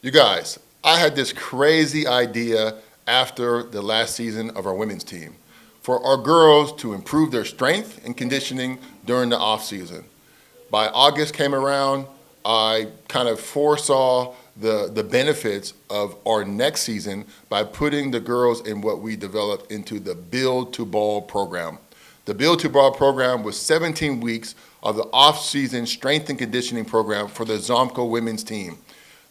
You guys, I had this crazy idea after the last season of our women's team for our girls to improve their strength and conditioning during the off season. By August came around, I kind of foresaw the benefits of our next season by putting the girls in what we developed into the Build to Ball program. The Build to Ball program was 17 weeks of the off-season strength and conditioning program for the Azomco women's team.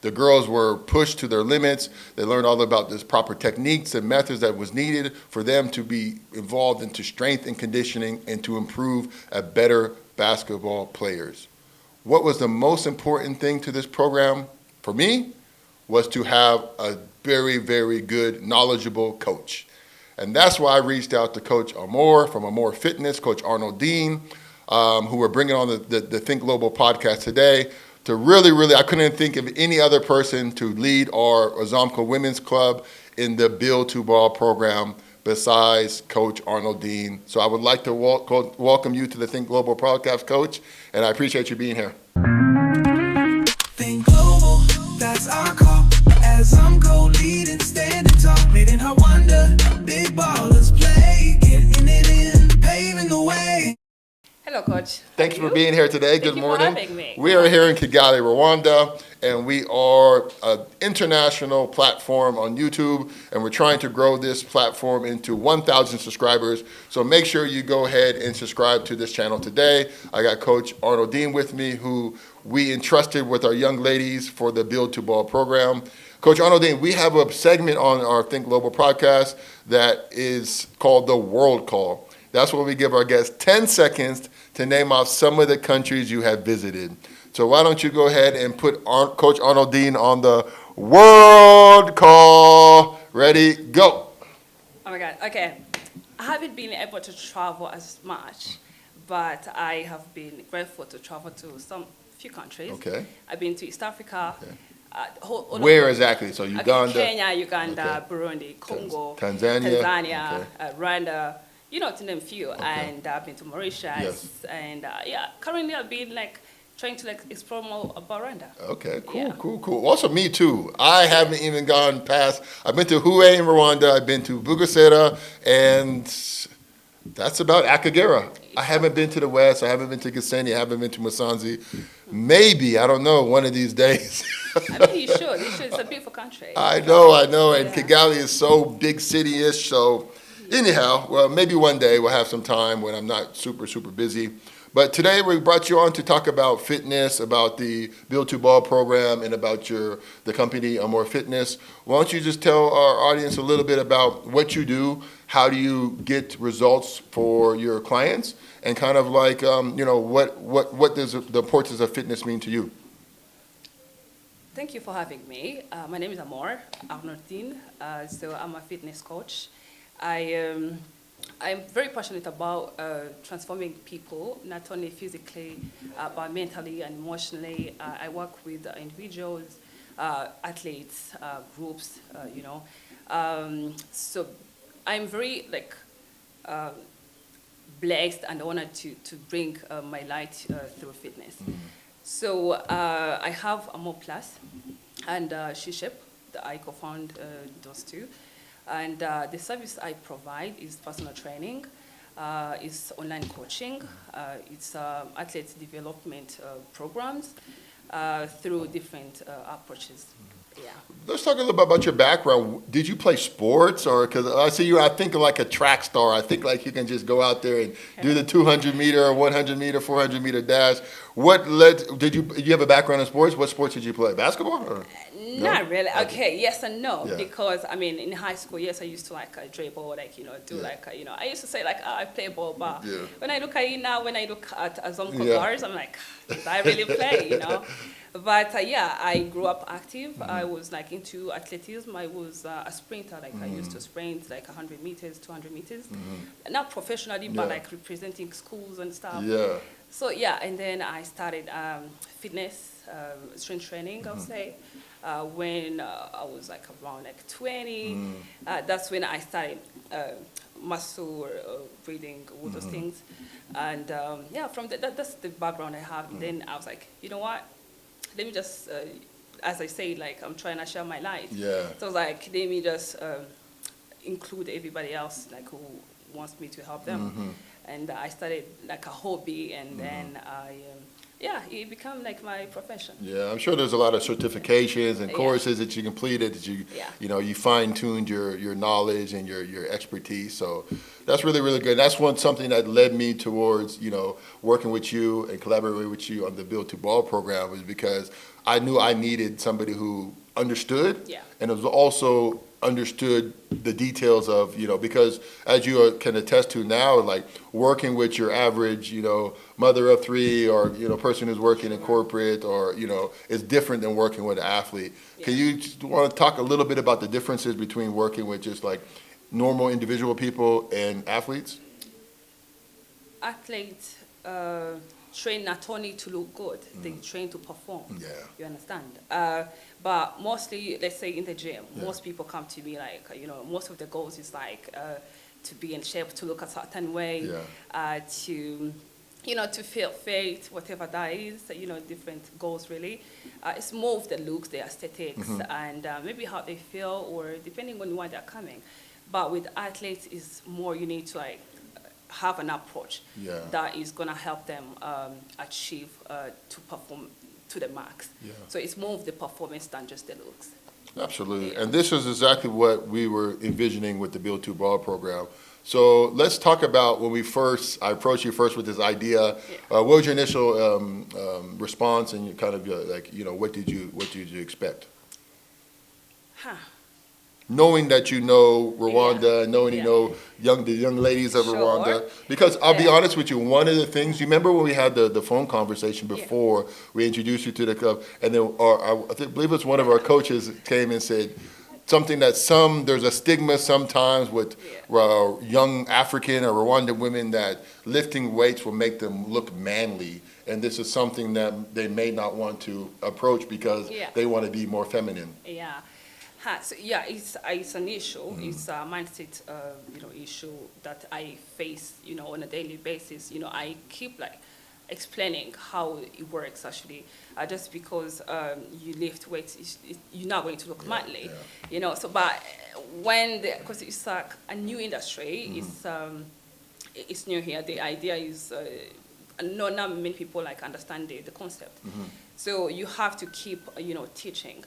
The girls were pushed to their limits. They learned all about this proper techniques and methods that was needed for them to be involved into strength and conditioning and to improve as better basketball players. What was the most important thing to this program for me was to have a very, very good, knowledgeable coach. And that's why I reached out to Coach Amor from Amor Fitness, Coach Arnoldine, who we're bringing on the Thinkglobal podcast today to really, I couldn't think of any other person to lead our Azomco Women's Club in the Build to Ball program besides Coach Arnoldine. So I would like to welcome you to the Thinkglobal podcast, Coach, and I appreciate you being here. Think global, that's our call. As I'm go leading, standing tall, made in Rwanda, big ballers play, getting it in, paving the way. Hello, Coach. Thanks for being here today. Good Thank morning. you for having me. We are here in Kigali, Rwanda, and we are an international platform on YouTube, and we're trying to grow this platform into 1,000 subscribers. So make sure you go ahead and subscribe to this channel today. I got Coach Arnoldine with me, who we entrusted with our young ladies for the Build to Ball program. Coach Arnoldine, we have a segment on our Think Global podcast that is called the World Call. That's where we give our guests 10 seconds to name off some of the countries you have visited. So why don't you go ahead and put Coach Arnoldine on the World Call. Ready, go. Oh my God. Okay. I haven't been able to travel as much, but I have been grateful to travel to some few countries. Okay. I've been to East Africa. Okay. Where exactly? So Uganda. Kenya, Uganda, Okay. Burundi, Congo, Tanzania. Okay. Rwanda. You know, to name a few. Okay. And I've been to Mauritius. Yes. And currently I've been trying to explore more about Rwanda. Okay, cool, Yeah. cool. Also, me too. I haven't even gone past. I've been to Hue in Rwanda. I've been to Bugesera, and that's about Akagera. I haven't been to the west. I haven't been to Gisenyi. I haven't been to Musanze. Maybe, I don't know, one of these days. I mean, you should. It's a beautiful country. I know. And Yeah. Kigali is so big city-ish. So anyhow, well, maybe one day we'll have some time when I'm not super busy. But today we brought you on to talk about fitness, about the Build to Ball program, and about the company Amor Fitness. Why don't you just tell our audience a little bit about what you do, how do you get results for your clients, and kind of what does the importance of fitness mean to you? Thank you for having me. My name is Amor Arnoldine. So I'm a fitness coach. I'm very passionate about transforming people, not only physically, but mentally and emotionally. I work with individuals, athletes, groups, So I'm very blessed and honored to bring my light through fitness. Mm-hmm. So I have Amor Plus and SheShape that I co-found those two. And the service I provide is personal training, it's online coaching, it's athlete development programs through different approaches. Yeah. Let's talk a little bit about your background. Did you play sports, or because I see you? I think like a track star. I think like you can just go out there and do the 200 meter, 100 meter, 400 meter dash. What led? Did you have a background in sports? What sports did you play? Basketball? Or? Not No? really. Okay, yes and no. Yeah. Because I mean, in high school, yes, I used to dribble, I used to say I play ball, but Yeah. when I look at it now, when I look at Azomco Yeah. Girls, I'm like, did I really play? But I grew up active. Mm-hmm. I was into athleticism. I was a sprinter. I used to sprint 100 meters, 200 meters. Mm-hmm. Not professionally, but Yeah. representing schools and stuff. Yeah. So and then I started fitness, strength training, I'll say. When I was around 20, that's when I started muscle breathing, all those things. And from that's the background I have. Then I was like, you know what? Let me just as I say, like I'm trying to share my light. Yeah. So I was like, let me just include everybody else, like who wants me to help them. And I started like a hobby, and then yeah, it became like my profession. Yeah, I'm sure there's a lot of certifications and Yeah. courses that you completed that Yeah. you fine-tuned your knowledge and your expertise. So that's really, really good. That's something that led me towards, working with you and collaborating with you on the Build to Ball program, was because I knew I needed somebody who understood Yeah. and was also understood the details of, because as you can attest to now, like working with your average, mother of three, or, person who's working in corporate, or, is different than working with an athlete. Can Yeah. you just want to talk a little bit about the differences between working with just like normal individual people and athletes? Athletes train not only to look good, they train to perform. Yeah. You understand? But mostly, let's say in the gym, most people come to me like, most of the goals is like to be in shape, to look a certain way, to, to feel fit, whatever that is, different goals really. It's more of the looks, the aesthetics, and maybe how they feel, or depending on why they're coming. But with athletes, it's more you need to like have an approach that is going to help them achieve to perform to the max. Yeah. So it's more of the performance than just the looks. Absolutely. Yeah. And this is exactly what we were envisioning with the Build to Ball program. So let's talk about when I approached you first with this idea. What was your initial response, and you kind of what did you expect? Knowing that Rwanda, knowing you know the young ladies of Sure. Rwanda, because I'll be Yeah. honest with you, one of the things, you remember when we had the phone conversation before we introduced you to the club, and then I believe it was one of our coaches came and said something that there's a stigma sometimes with young African or Rwandan women that lifting weights will make them look manly, and this is something that they may not want to approach because they want to be more feminine. Yeah. So it's an issue. It's a mindset, issue that I face, on a daily basis. I keep like explaining how it works actually. Just because you lift weights, you're not going to look manly, So, but because it's like a new industry, it's new here. The idea is not many people like understand the concept. So you have to keep teaching.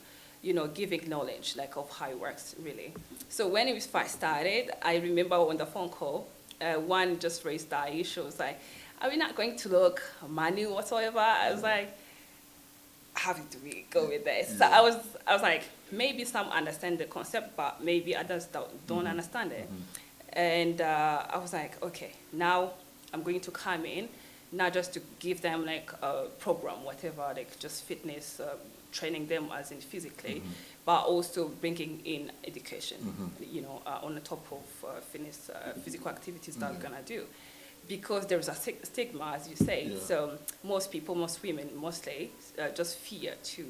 Giving knowledge like of how it works really. So when it was first started, I remember on the phone call, one just raised that issue. Was like, "Are we not going to look manly whatsoever?" I was like, "How do we go with this?" So I was like, maybe some understand the concept, but maybe others don't understand it. And I was like, okay, now I'm going to come in, not just to give them like a program, whatever, like just fitness. Training them as in physically, but also bringing in education, on the top of fitness, physical activities that we're gonna do. Because there's a stigma, as you say, so most women mostly, just fear to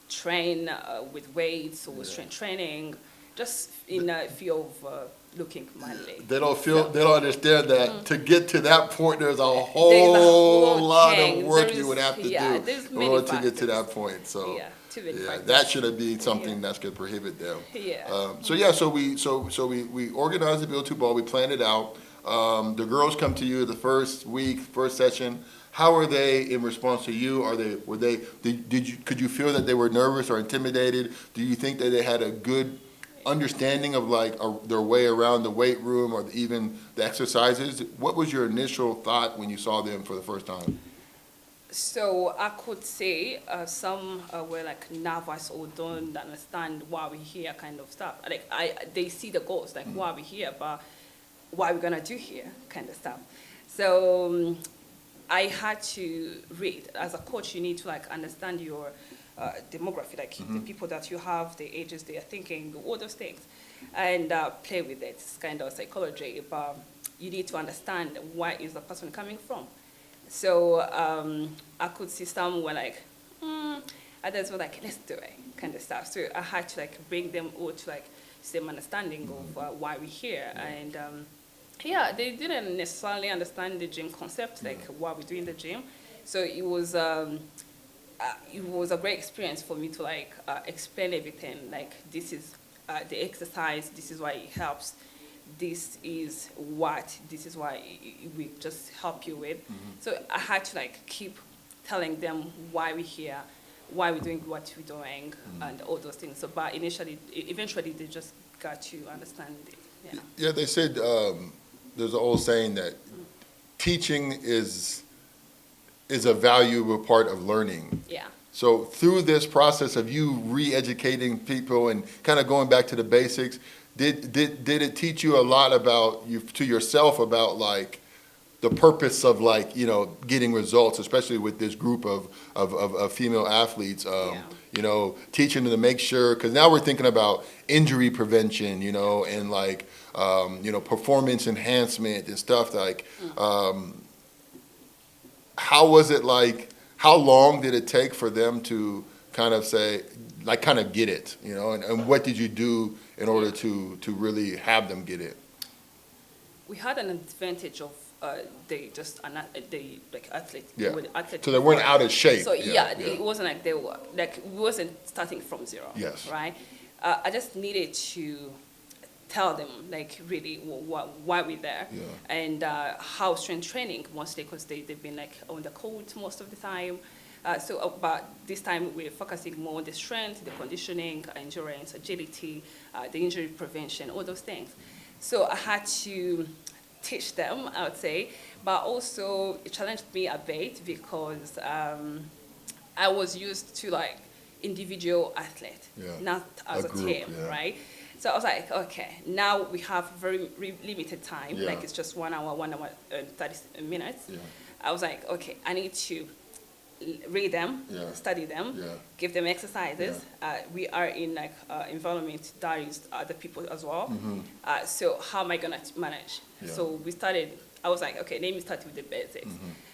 train with weights or strength training, just in a fear of looking manly. They don't understand that to get to that point, there's a whole lot of work you would have to do in order to get to that point. So that shouldn't be something that's going to prohibit them. So we organized the Build to Ball. We planned it out. The girls come to you the first week, first session. How are they in response to you? Could you feel that they were nervous or intimidated? Do you think that they had a good understanding of like their way around the weight room or even the exercises? What was your initial thought when you saw them for the first time? So I could say some were like nervous or don't understand why we're here, kind of stuff. Like they see the goals, like why we're here, but what are we gonna do here, kind of stuff. So I had to read. As a coach, you need to like understand your demography, like the people that you have, the ages they are thinking, all those things, and play with it. It's kind of psychology, but you need to understand where is the person coming from. So I could see some were like, others were like, let's do it, kind of stuff. So I had to like bring them all to like same understanding of why we're here, and they didn't necessarily understand the gym concept, like what we do in the gym. So it was it was a great experience for me to like explain everything. Like this is the exercise. This is why it helps. This is why we just help you with. So I had to like keep telling them why we're here, why we're doing what we're doing, and all those things. So, but eventually, they just got to understand it. Yeah. Yeah, they said there's an old saying that teaching is a valuable part of learning. Yeah. So through this process of you re-educating people and kind of going back to the basics, did it teach you a lot about yourself about like the purpose of like, you know, getting results, especially with this group of female athletes, you know, teaching them to make sure, because now we're thinking about injury prevention, you know, and like, you know, performance enhancement and stuff like, how was it like, how long did it take for them to kind of say, like kind of get it, you know, and what did you do in order to really have them get it? We had an advantage of they like athletes. Yeah. They were athletes So they weren't before. out of shape. So it wasn't like they were like we wasn't starting from zero. Yes. Right. I just needed to tell them like really why we're there, and how strength training mostly because they've been like on the court most of the time. But this time we're focusing more on the strength, the conditioning, endurance, agility, the injury prevention, all those things. So I had to teach them, I would say, but also it challenged me a bit because I was used to like individual athlete, not as a group, team, right? So I was like, okay, now we have very limited time, like it's just 1 hour, 30 minutes. I was like, okay, I need to read them, study them, give them exercises. We are in like environment that is other people as well. So how am I gonna manage? So I was like, okay, let me start with the basics.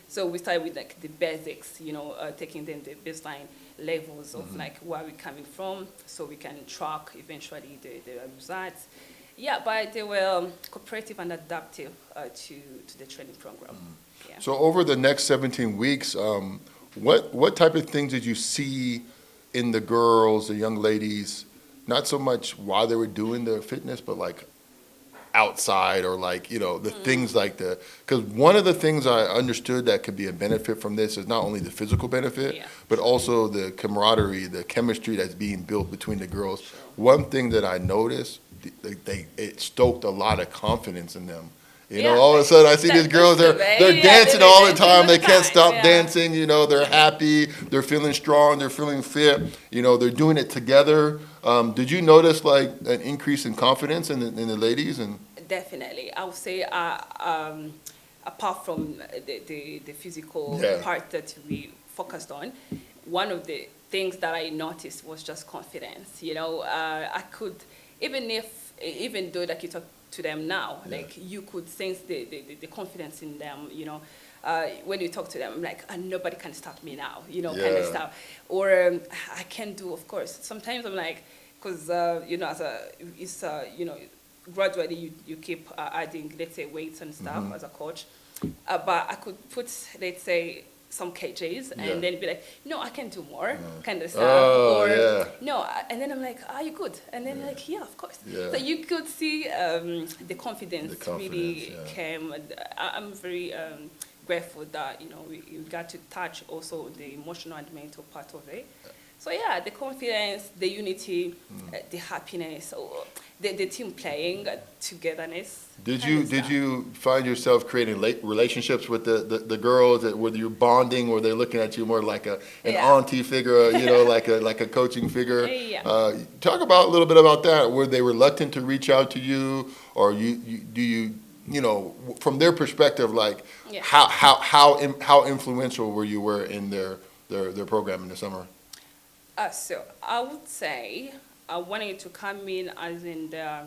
So we started with like the basics, you know, taking them the baseline levels of like where we're coming from, so we can track eventually the results. Yeah, but they were cooperative and adaptive to the training program. So over the next 17 weeks, what type of things did you see in the girls, the young ladies, not so much while they were doing their fitness, but like outside or like, you know, the things like because one of the things I understood that could be a benefit from this is not only the physical benefit, but also the camaraderie, the chemistry that's being built between the girls. One thing that I noticed, it stoked a lot of confidence in them. You know, all of a sudden I see these girls, they're dancing all the time. They can't stop dancing. You know, they're happy. They're feeling strong. They're feeling fit. You know, they're doing it together. Did you notice like an increase in confidence in the ladies? And definitely, I would say apart from the physical part that we focused on, one of the things that I noticed was just confidence. You know, I could, even though like you talk to them now, like you could sense the confidence in them, you know, when you talk to them, like, nobody can stop me now, you know, kind of stuff. Or I can do, of course. Sometimes I'm like, because, you know, you know, gradually you keep adding, let's say, weights and stuff as a coach. But I could put, let's say, some kgs and then be like, no, I can do more, kind of stuff. No, and then I'm like, are you good? And then like, yeah, of course. So you could see the confidence really came. And I'm very grateful that, you know, we got to touch also the emotional and mental part of it. So yeah, the confidence, the unity, the happiness, the team playing, togetherness. Did you find yourself creating relationships with the girls that whether you're bonding or they're looking at you more like an auntie figure, you know, like a coaching figure? Talk about a little bit about that. Were they reluctant to reach out to you, or you know, from their perspective, like how influential were you in their program in the summer? So I would say I wanted to come in as in the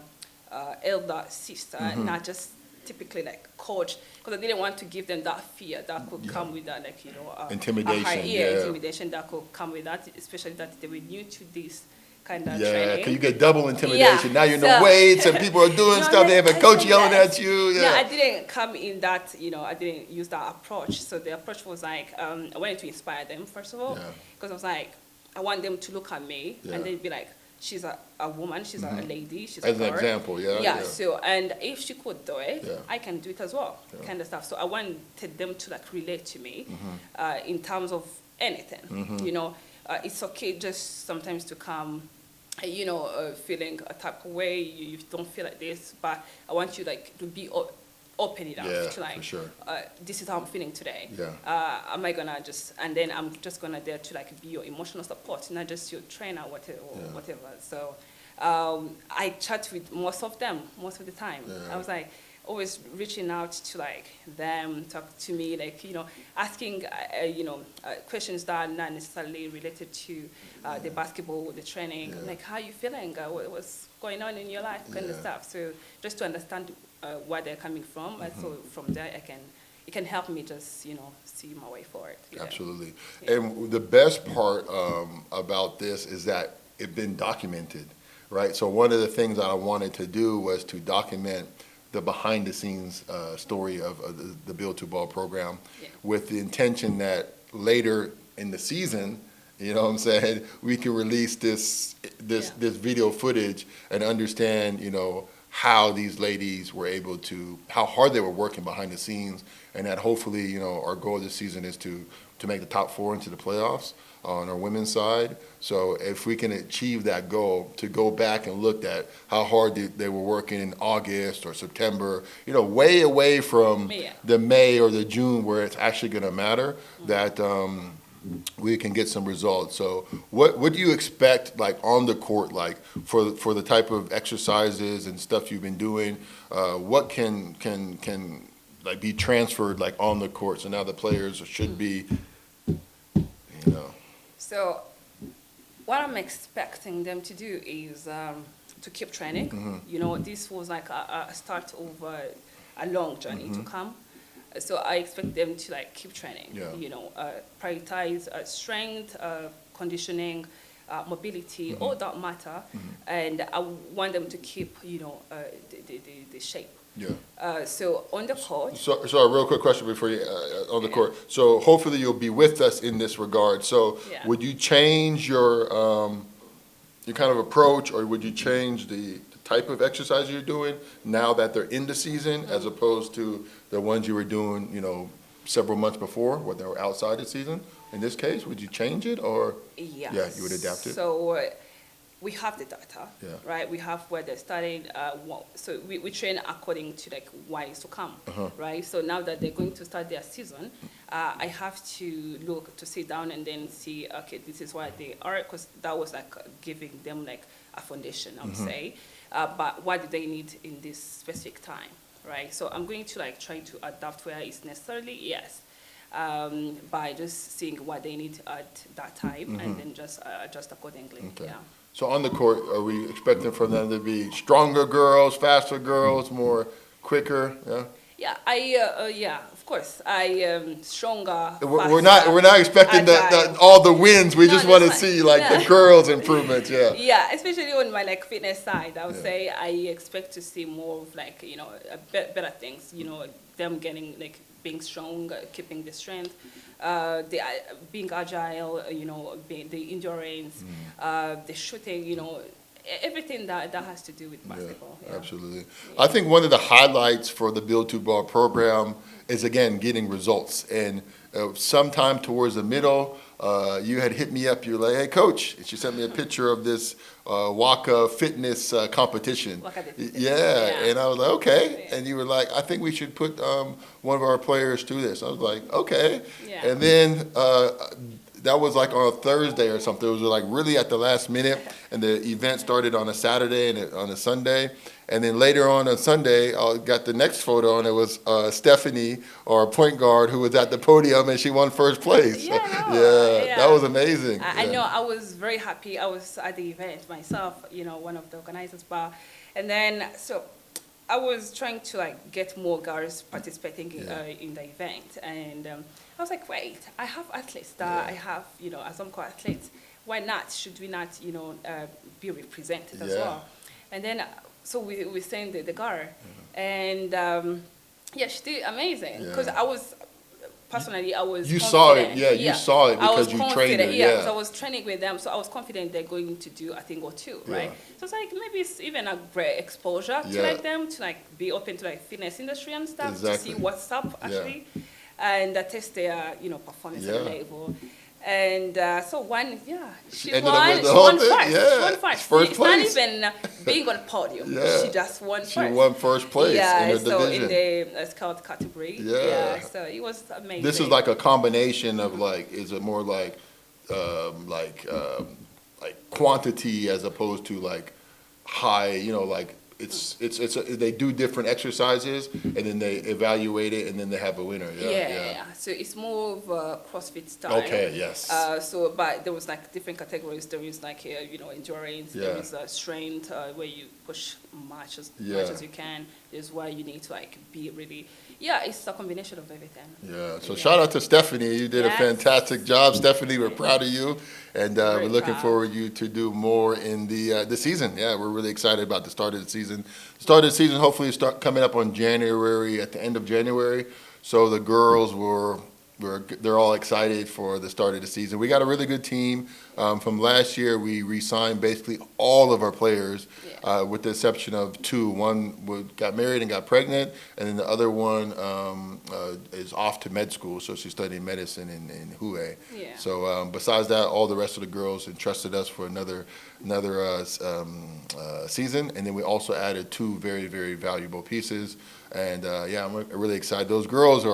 elder sister, not just typically like coach, because I didn't want to give them that fear that could come with that, like, you know, intimidation. Intimidation that could come with that, especially that they were new to this kind of Yeah, training. because you get double intimidation. Yeah, Now you're in the so- weights and people are doing No, stuff. They have a I coach think yelling that- at you. No, Yeah. I didn't come in that, I didn't use that approach. So the approach was like, I wanted to inspire them, first of all, Yeah. because I was like, I want them to look at me Yeah. and they'd be like, she's a woman, she's a lady, she's a As an girl. example, yeah. Yeah, so, and if she could do it, Yeah. I can do it as well, Yeah. kind of stuff. So I wanted them to like relate to me Mm-hmm. in terms of anything, it's okay just sometimes to come, feeling a type of way, you don't feel like this, but I want you like to be open enough Yeah, to like, for sure. this is how I'm feeling today. Yeah. Am I gonna and then I'm just gonna there to like be your emotional support, not just your trainer, whatever. Yeah. Whatever. So I chat with most of them most of the time. Yeah. I was like always reaching out to like them, talk to me, like asking questions that are not necessarily related to the basketball, the training. Yeah. Like, how you feeling? What's going on in your life, kind of Yeah. stuff. So just to understand where they're coming from, and so from there it can help me just see my way forward. Yeah. Absolutely. Yeah. And the best part about this is that it's been documented, right? So one of the things that I wanted to do was to document the behind-the-scenes story of the Build to Ball program, Yeah. with the intention that later in the season, you know what I'm saying, we can release this video footage and understand, how these ladies were able to, how hard they were working behind the scenes, and that hopefully, our goal this season is to make the top 4 into the playoffs on our women's side. So if we can achieve that goal, to go back and look at how hard they were working in August or September, way away from Yeah. the May or the June where it's actually going to matter, that we can get some results. So what do you expect, like on the court, like for the type of exercises and stuff you've been doing? What can like be transferred like on the court? So now the players should be, So what I'm expecting them to do is to keep training. This was like a start of a long journey to come. So I expect them to like keep training. Yeah. Prioritize strength, conditioning, mobility, all that matter, and I want them to keep the shape. Yeah. So on the court. So a real quick question before you on the court. So hopefully you'll be with us in this regard. So Yeah. would you change your kind of approach, or would you change the type of exercise you're doing now that they're in the season, as opposed to the ones you were doing, several months before when they were outside the season? In this case, would you change it, or Yes. yeah, you would adapt it? So we have the data, Yeah. right? We have where they're starting. So we train according to like what is to come, right? So now that they're going to start their season, I have to look to sit down and then see, okay, this is why they are, because that was like giving them like a foundation, I would say. But what do they need in this specific time, right? So I'm going to like try to adapt where it's necessarily, yes. By just seeing what they need at that time and then just adjust accordingly. Okay. Yeah. So on the court, are we expecting for them to be stronger girls, faster girls, more quicker? Yeah. Yeah, of course. Stronger. We're faster, not expecting agile. all the wins. We No, just want to that's see fine. like Yeah. the girls' improvements. Yeah. Yeah, especially on my like fitness side, I would Yeah. say I expect to see more of like better things. Them getting like being strong, keeping the strength, being agile. The endurance, the shooting. Everything that has to do with basketball. Yeah, Yeah. absolutely. I think one of the highlights for the Build to Ball program is, again, getting results. And sometime towards the middle, you had hit me up. You were like, hey, Coach. And she sent me a picture of this Waka Fitness competition. Waka Fitness. Yeah. Yeah. And I was like, okay. Yeah. And you were like, I think we should put one of our players through this. I was like, okay. Yeah. And then that was like on a Thursday or something. It was like really at the last minute, and the event started on a Saturday and on a Sunday. And then later on Sunday, I got the next photo, and it was Stephanie, our point guard, who was at the podium, and she won first place. Yeah, Yeah, that was amazing. I know. I was very happy. I was at the event myself, one of the organizers. And then, so I was trying to like get more girls participating in the event. And I was like, wait, I have athletes that I have, Azomco athletes. why not? Should we not, be represented as Yeah. well? And then, so we sent the girl, and yeah, she did amazing. Because Yeah. I was, personally, I was You saw it, confident. yeah, you saw it I was because you trained confident, her, yeah, because yeah. I was training with them, so I was confident they're going to do a thing or two, right? Yeah. So it's like maybe it's even a great exposure to Yeah. like them to like be open to like fitness industry and stuff to Exactly. see what's up Yeah. actually, and test their performance Yeah. level. And so one, she ended up won. with the She whole won thing, first. yeah. She won first. First It's place. not even being on podium. Yeah. She just won She first. won first place Yeah, in her so division. in the scout category. Yeah. So it was amazing. This is like a combination of like, is it more like, like quantity as opposed to like high, like they do different exercises and then they evaluate it and then they have a winner. Yeah. So it's more of a CrossFit style. Okay, yes. But there was like different categories. There is like endurance. There Yeah. is strength where you push much as Yeah. you can. There's where you need to like be really. Yeah, it's a combination of everything. Yeah, so shout out to Stephanie. You did a Yes. fantastic job. Stephanie, we're proud of you. And we're Very looking proud. forward you to do more in the season. Yeah, we're really excited about the start of the season. Start of the season hopefully start coming up on January, at the end of January. So the girls they're all excited for the start of the season. We got a really good team. From last year, we re-signed basically all of our players, with the exception of two. One got married and got pregnant, and then the other one is off to med school, so she's studying medicine in Hue. Yeah. So besides that, all the rest of the girls entrusted us for another season, and then we also added two very, very valuable pieces. And I'm really excited. Those girls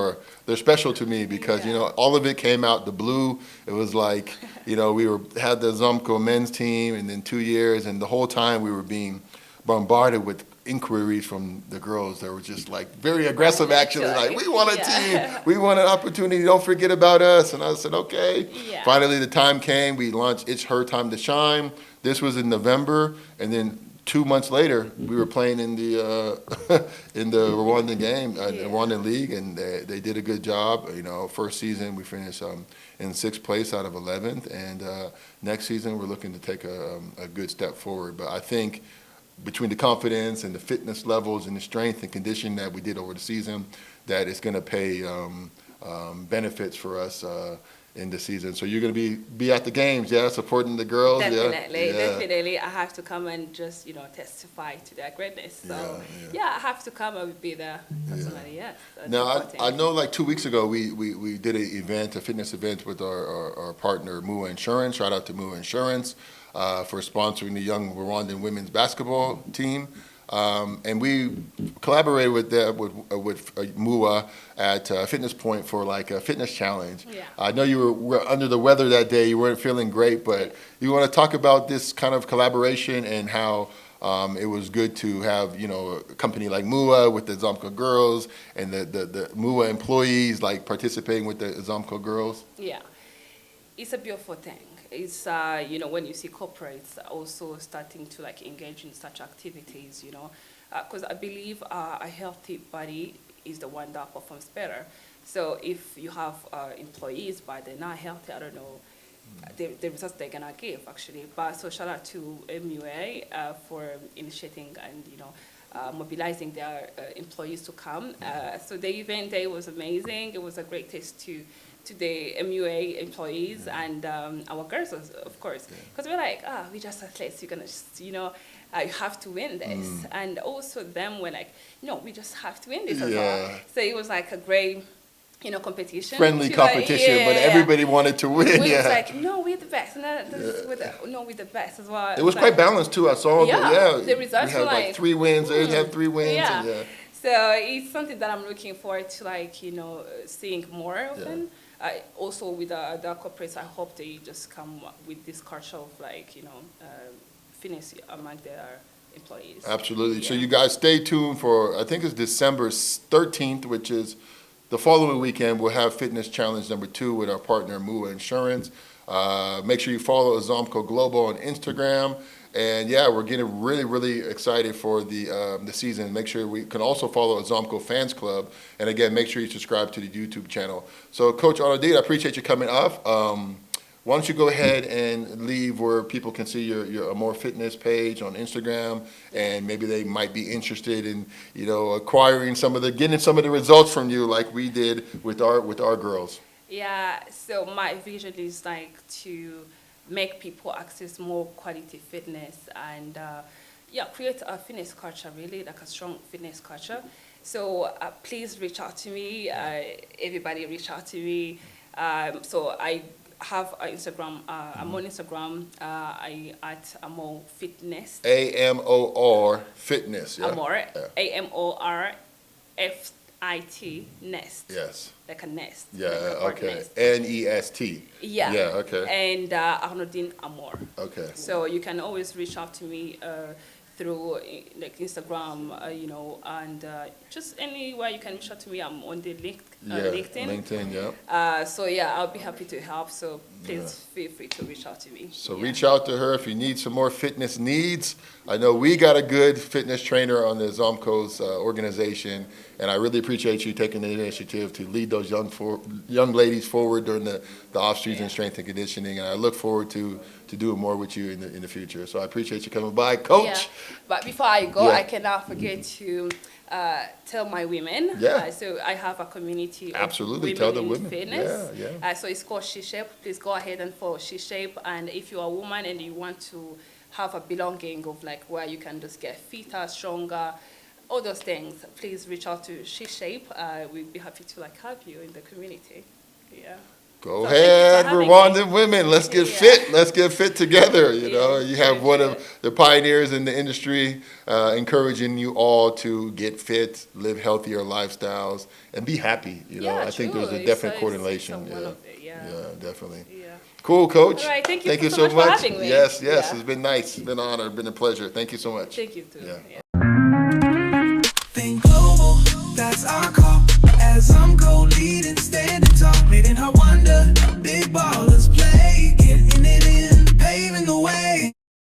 they're special to me because all of it came out the blue. It was like we had the Azomco men's team, and then 2 years, and the whole time we were being bombarded with inquiries from the girls that were just like very aggressive, actually, like, we want a team, we want an opportunity, don't forget about us. And I said, okay. Yeah. Finally, the time came. We launched It's Her Time to Shine. This was in November, and then 2 months later, we were playing in the Rwandan game, the Rwandan league, and they did a good job. First season we finished in 6th place out of 11th, and next season we're looking to take a good step forward. But I think between the confidence and the fitness levels and the strength and condition that we did over the season, that it's going to pay benefits for us in the season. So you're going to be at the games, supporting the girls. Definitely. I have to come and just testify to their greatness. So I have to come and be there personally. Yes. Now I know like 2 weeks ago we did a fitness event with our partner MUA Insurance. Shout out to MUA Insurance for sponsoring the young Rwandan women's basketball team. And we collaborated with MUA at Fitness Point for like a fitness challenge. Yeah. I know you were under the weather that day. You weren't feeling great, but you want to talk about this kind of collaboration and how it was good to have a company like MUA with the Azomco Girls and the MUA employees like participating with the Azomco Girls. Yeah, it's a beautiful thing. It's when you see corporates also starting to like engage in such activities, because I believe a healthy body is the one that performs better. So if you have employees but they're not healthy, I don't know the results they're gonna give actually. But so shout out to MUA for initiating and mobilizing their employees to come. So the event day was amazing. It was a great taste to the MUA employees and our girls, of course, because we're like, we just athletes, you're gonna just, you have to win this, and also them were like, no, we just have to win this as well. So it was like a great, competition, friendly competition, but everybody wanted to win. We was like, no, we're the best, we're the best as well. It was quite balanced too. I saw the results we had were like 3 wins. They had 3 wins. Yeah. And, So it's something that I'm looking forward to, like, seeing more often. Also with the corporates, I hope they just come with this culture of like, fitness among their employees. Absolutely. So you guys stay tuned for, I think it's December 13th, which is the following weekend. We'll have Fitness Challenge number 2 with our partner MUA Insurance. Make sure you follow Azomco Global on Instagram. And we're getting really, really excited for the season. Make sure we can also follow Azomco Fans Club. And again, make sure you subscribe to the YouTube channel. So Coach Arnoldine, I appreciate you coming off. why don't you go ahead and leave where people can see your Amor Fitness page on Instagram, and maybe they might be interested in, acquiring getting some of the results from you like we did with our girls. Yeah, so my vision is like to make people access more quality fitness and create a fitness culture, really, like a strong fitness culture. So please reach out to me. Everybody reach out to me. So I have Instagram. I'm on Instagram. I at Amor Fitness. AMOR Fitness. Yeah? Amor. Yeah. AMORFIT Nest. Yes. Like a nest. Yeah. Like a bird Okay. nest. NEST. Yeah. Yeah. Okay. And Arnoldine Amor. Okay. So you can always reach out to me through like Instagram, and just anywhere you can reach out to me. I'm on the LinkedIn. LinkedIn. Yeah. So I'll be happy to help. So please feel free to reach out to me. So reach out to her if you need some more fitness needs. I know we got a good fitness trainer on the Azomco's organization, and I really appreciate you taking the initiative to lead those young ladies forward during the off-season strength and conditioning. And I look forward to doing more with you in the future. So I appreciate you coming by, Coach. Yeah. But before I go, Yeah. I cannot forget to tell my women. Yeah. So I have a community Absolutely. of Tell the in women. fitness. Yeah. So it's called She Shape. Please go ahead and follow She Shape. And if you're a woman and you want to have a belonging of like where you can just get fitter, stronger, all those things, please reach out to She Shape. We'd be happy to like have you in the community. Yeah. Go So ahead, thank you for having Rwandan women. Let's get fit. Let's get fit together. Yeah, You have one of the pioneers in the industry, encouraging you all to get fit, live healthier lifestyles, and be happy. I think there's a definite correlation. Yeah, definitely. Yeah. Cool, Coach. All right, thank you so so much for having me. Yes, Yeah. it's been nice. It's been an honor. It's been a pleasure. Thank you so much. Thank you too. Yeah.